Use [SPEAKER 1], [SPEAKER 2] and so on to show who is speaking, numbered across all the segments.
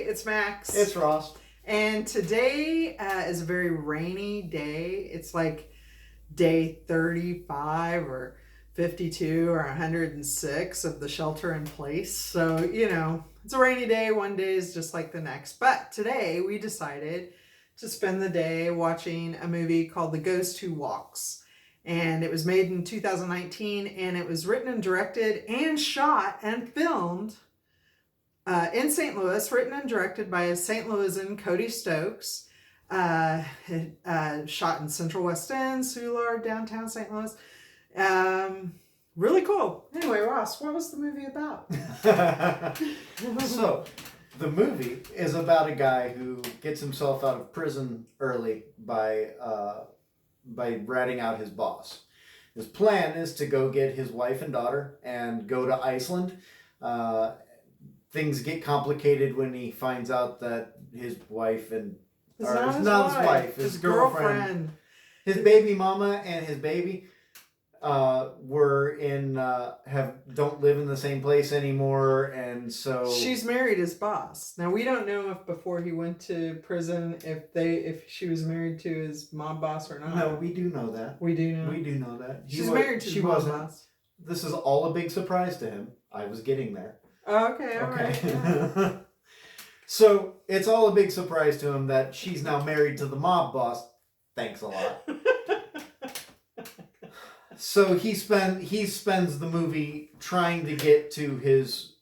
[SPEAKER 1] it's Max.
[SPEAKER 2] It's Ross.
[SPEAKER 1] And today is a very rainy day. It's like day 35 or 52 or 106 of the shelter in place. So, it's a rainy day. One day is just like the next. But today we decided to spend the day watching a movie called The Ghost Who Walks. And it was made in 2019, and it was written and directed and shot and filmed in St. Louis, written and directed by a St. Louisan, Cody Stokes. Shot in Central West End, Soulard, downtown St. Louis. Really cool. Anyway, Ross, what was the movie about?
[SPEAKER 2] So, the movie is about a guy who gets himself out of prison early by ratting out his boss. His plan is to go get his wife and daughter and go to Iceland. Things get complicated when he finds out that his wife and
[SPEAKER 1] It's not his wife,
[SPEAKER 2] his girlfriend, his baby mama and his baby don't live in the same place anymore, and so
[SPEAKER 1] she's married his boss. Now we don't know if before he went to prison if she was married to his mob boss or not.
[SPEAKER 2] No, we do know that.
[SPEAKER 1] We do know.
[SPEAKER 2] We do know that.
[SPEAKER 1] She's married to his mob boss.
[SPEAKER 2] This is all a big surprise to him. I was getting there.
[SPEAKER 1] Oh, okay, all right. Yeah.
[SPEAKER 2] So it's all a big surprise to him that she's now married to the mob boss. Thanks a lot. So he spends the movie trying to get to his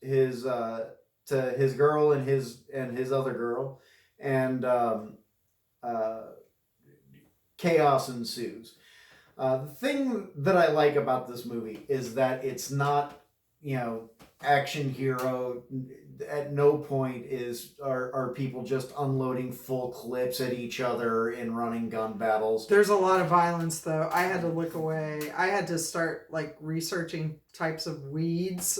[SPEAKER 2] girl and his other girl, and chaos ensues. The thing that I like about this movie is that it's not, action hero. At no point are people just unloading full clips at each other in running gun battles.
[SPEAKER 1] There's a lot of violence, though. I had to look away. I had to start researching types of weeds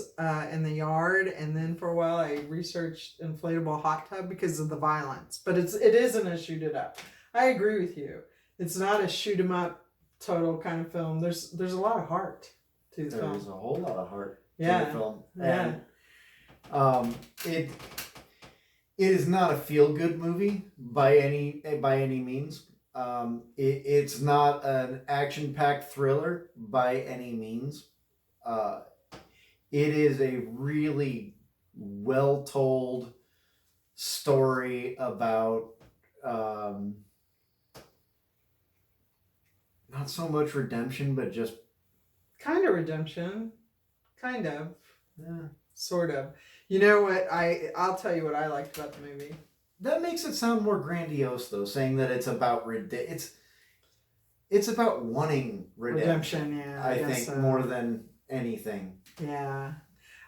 [SPEAKER 1] in the yard, and then for a while I researched inflatable hot tub because of the violence. But it isn't a shoot it up. I agree with you. It's not a shoot 'em up total kind of film. There's a lot of heart to the film.
[SPEAKER 2] There's a whole lot of heart to the film.
[SPEAKER 1] Yeah.
[SPEAKER 2] And it is not a feel-good movie by any means. It's not an action-packed thriller by any means. It is a really well-told story about not so much redemption, but just
[SPEAKER 1] kind of redemption, kind of,
[SPEAKER 2] yeah.
[SPEAKER 1] Sort of. You know what? I'll tell you what I liked about the movie.
[SPEAKER 2] That makes it sound more grandiose, though, saying that it's about it's about wanting redemption.
[SPEAKER 1] Yeah,
[SPEAKER 2] I think so. More than anything.
[SPEAKER 1] Yeah.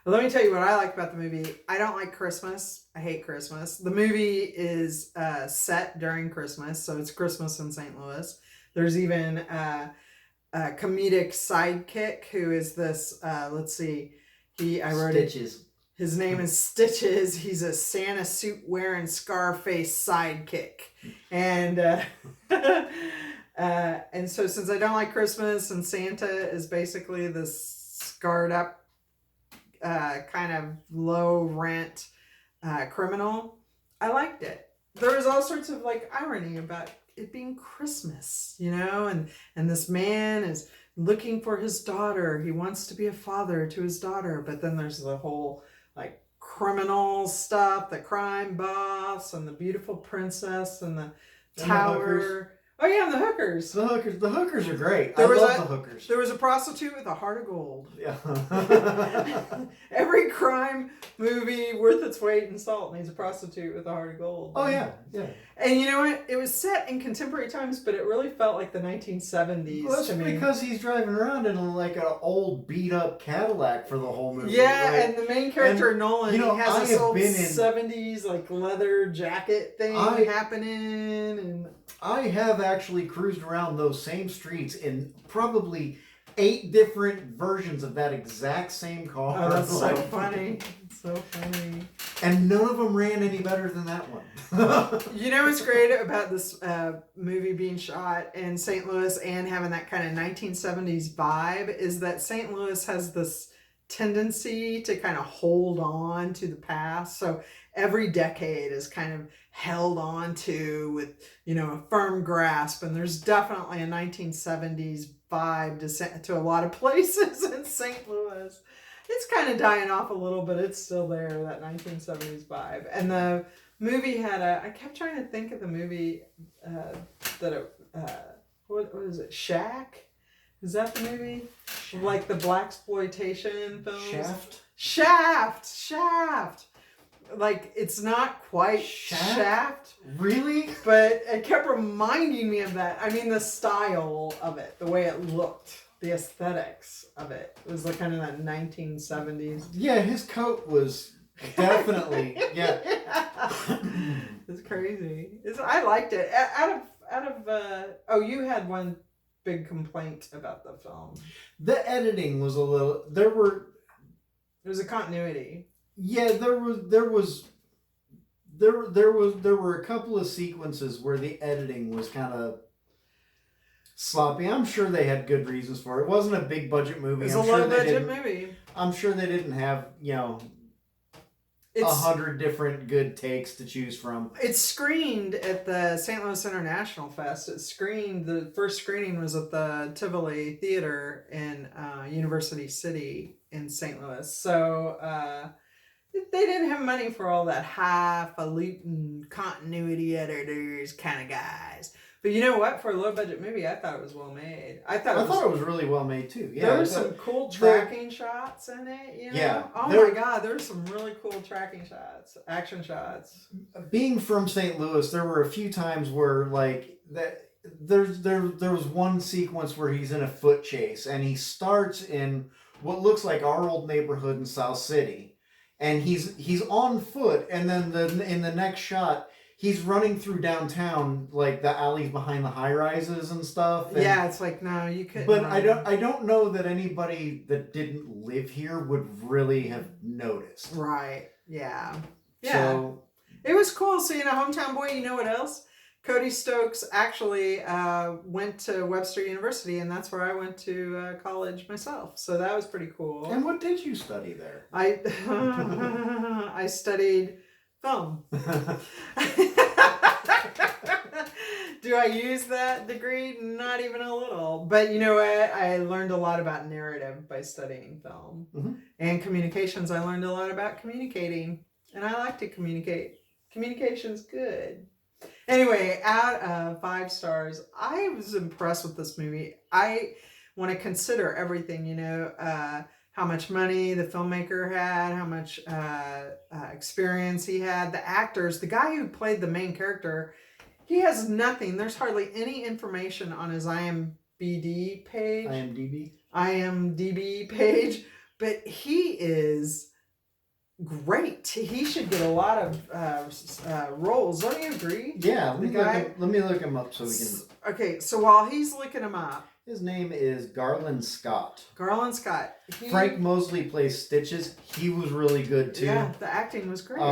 [SPEAKER 1] Well, let me tell you what I like about the movie. I don't like Christmas. I hate Christmas. The movie is set during Christmas, so it's Christmas in St. Louis. There's even a comedic sidekick who is this. Let's see. I wrote
[SPEAKER 2] Stitches.
[SPEAKER 1] it. His name is Stitches. He's a Santa suit wearing Scarface sidekick, and and so since I don't like Christmas and Santa is basically this scarred up, kind of low rent criminal, I liked it. There was all sorts of irony about it being Christmas, and this man is looking for his daughter. He wants to be a father to his daughter, but then there's the whole criminal stuff, the crime boss and the beautiful princess and the tower. Oh yeah, and the hookers.
[SPEAKER 2] The hookers are great. I love the hookers.
[SPEAKER 1] There was a prostitute with a heart of gold.
[SPEAKER 2] Yeah.
[SPEAKER 1] Every crime movie worth its weight in salt needs a prostitute with a heart of gold.
[SPEAKER 2] Oh yeah.
[SPEAKER 1] And you know what? It was set in contemporary times, but it really felt like the 1970s.
[SPEAKER 2] Well, that's because he's driving around in an old beat up Cadillac for the whole movie.
[SPEAKER 1] Yeah, and the main character Nolan, he has this old 70s leather jacket thing happening, and
[SPEAKER 2] I have actually cruised around those same streets in probably 8 different versions of that exact same car.
[SPEAKER 1] Oh, that's so funny. So funny.
[SPEAKER 2] And none of them ran any better than that one.
[SPEAKER 1] You know what's great about this movie being shot in St. Louis and having that kind of 1970s vibe is that St. Louis has this tendency to kind of hold on to the past. So every decade is kind of held on to with, a firm grasp. And there's definitely a 1970s vibe to a lot of places in St. Louis. It's kind of dying off a little, but it's still there, that 1970s vibe. And the movie had I kept trying to think of the movie what is it? Shack? Is that the movie? Like the blaxploitation films? Shaft. Like, it's not quite Shaft.
[SPEAKER 2] Really?
[SPEAKER 1] But it kept reminding me of that. I mean, the style of it, the way it looked, the aesthetics of it. It was like kind of that 1970s.
[SPEAKER 2] Yeah, his coat was definitely, yeah.
[SPEAKER 1] It's crazy. I liked it. You had one big complaint about the film.
[SPEAKER 2] The editing was a little.
[SPEAKER 1] There was a continuity.
[SPEAKER 2] Yeah, there were a couple of sequences where the editing was kind of sloppy. I'm sure they had good reasons for it. It wasn't a big budget movie.
[SPEAKER 1] It was a low budget movie.
[SPEAKER 2] I'm sure they didn't have 100 different good takes to choose from.
[SPEAKER 1] It's screened at the St. Louis International Fest. The first screening was at the Tivoli Theater in University City in St. Louis. So they didn't have money for all that highfalutin continuity editors kind of guys. But you know what? For a low budget movie, I thought it was well made. I thought it was really
[SPEAKER 2] well made too. Yeah,
[SPEAKER 1] there were some cool tracking shots in it.
[SPEAKER 2] Yeah.
[SPEAKER 1] Oh my God, there's some really cool tracking shots, action shots.
[SPEAKER 2] Being from St. Louis, there were a few times where there was one sequence where he's in a foot chase and he starts in what looks like our old neighborhood in South City, and he's on foot, and then in the next shot, he's running through downtown, like the alleys behind the high rises and stuff. And,
[SPEAKER 1] yeah, it's like, no, you couldn't.
[SPEAKER 2] But I don't know that anybody that didn't live here would really have noticed.
[SPEAKER 1] Right. Yeah. Yeah.
[SPEAKER 2] So,
[SPEAKER 1] it was cool seeing a hometown boy. You know what else? Cody Stokes actually went to Webster University, and that's where I went to college myself. So that was pretty cool.
[SPEAKER 2] And what did you study there?
[SPEAKER 1] I studied film. Do I use that degree? Not even a little. But you know what? I learned a lot about narrative by studying film.
[SPEAKER 2] Mm-hmm.
[SPEAKER 1] And communications, I learned a lot about communicating. And I like to communicate. Communication's good. Anyway, out of 5 stars, I was impressed with this movie. I want to consider everything, how much money the filmmaker had, how much experience he had, the actors. The guy who played the main character, he has nothing. There's hardly any information on his IMDb page, but he is great. He should get a lot of roles. Don't you agree?
[SPEAKER 2] Yeah, let me look him up so we can.
[SPEAKER 1] Okay, so while he's looking him up,
[SPEAKER 2] his name is Garland Scott.
[SPEAKER 1] Frank
[SPEAKER 2] Mosley plays Stitches. He was really good too.
[SPEAKER 1] Yeah, the acting was great.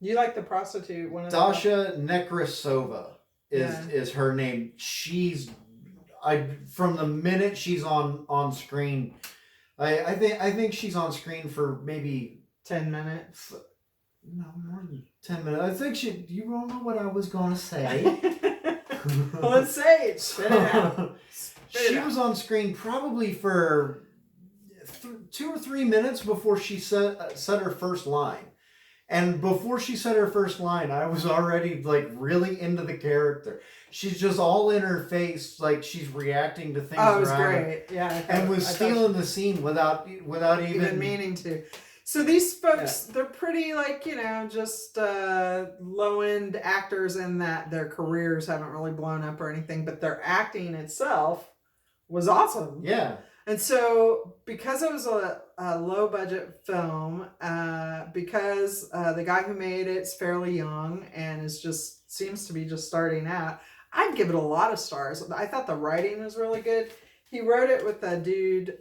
[SPEAKER 1] You like the prostitute?
[SPEAKER 2] Dasha Nekrasova is her name. From the minute she's on screen, I think she's on screen for maybe
[SPEAKER 1] 10 minutes.
[SPEAKER 2] No, more than 10 minutes. I think you don't know what I was gonna say.
[SPEAKER 1] Well, let's say it. Spit it out.
[SPEAKER 2] She was on screen probably for 2 or 3 minutes before she said her first line. And before she said her first line, I was already really into the character. She's just all in her face, like she's reacting to things around her. Oh, it was great. Yeah. And was stealing the scene without even
[SPEAKER 1] meaning to. So these folks, they're pretty just low-end actors in that their careers haven't really blown up or anything, but their acting itself was awesome.
[SPEAKER 2] Yeah.
[SPEAKER 1] And so because it was a low-budget film, because the guy who made it's fairly young and seems to be just starting out, I'd give it a lot of stars. I thought the writing was really good. He wrote it with a dude...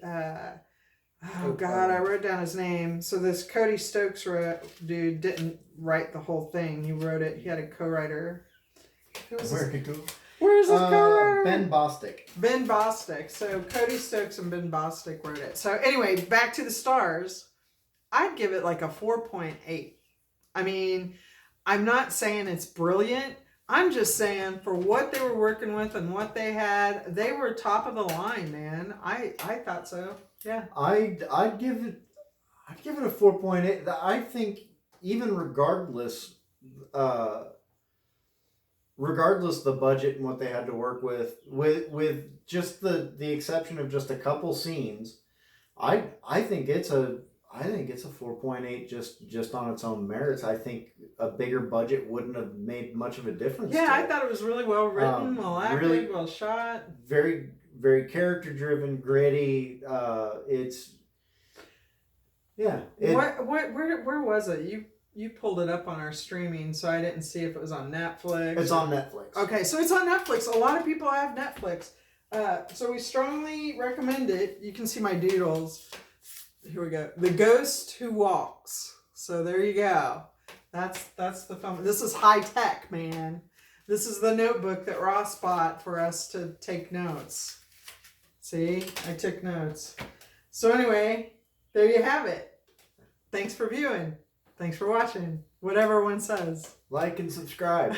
[SPEAKER 1] Oh God, I wrote down his name. So this Cody Stokes dude didn't write the whole thing. He wrote it. He had a co-writer. Where's his co-writer?
[SPEAKER 2] Ben Bostic.
[SPEAKER 1] Ben Bostic. So Cody Stokes and Ben Bostic wrote it. So anyway, back to the stars. I'd give it like a 4.8. I mean, I'm not saying it's brilliant. I'm just saying for what they were working with and what they had, they were top of the line, man. I thought so. Yeah.
[SPEAKER 2] I'd give it a 4.8. I think even regardless the budget and what they had to work with just the exception of just a couple scenes, I think it's a 4.8 just on its own merits. I think a bigger budget wouldn't have made much of a difference.
[SPEAKER 1] Yeah,
[SPEAKER 2] to
[SPEAKER 1] I
[SPEAKER 2] it.
[SPEAKER 1] thought it was really well written, well acted,
[SPEAKER 2] really
[SPEAKER 1] well shot.
[SPEAKER 2] Very very character driven, gritty.
[SPEAKER 1] Where was it? You pulled it up on our streaming, so I didn't see if it was on Netflix.
[SPEAKER 2] It's on Netflix.
[SPEAKER 1] Okay, so it's on Netflix. A lot of people have Netflix. So we strongly recommend it. You can see my doodles. Here we go. The Ghost Who Walks. So there you go. That's the film. This is high tech, man. This is the notebook that Ross bought for us to take notes. See, I took notes. So anyway, there you have it. Thanks for viewing. Thanks for watching. Whatever one says.
[SPEAKER 2] Like and subscribe.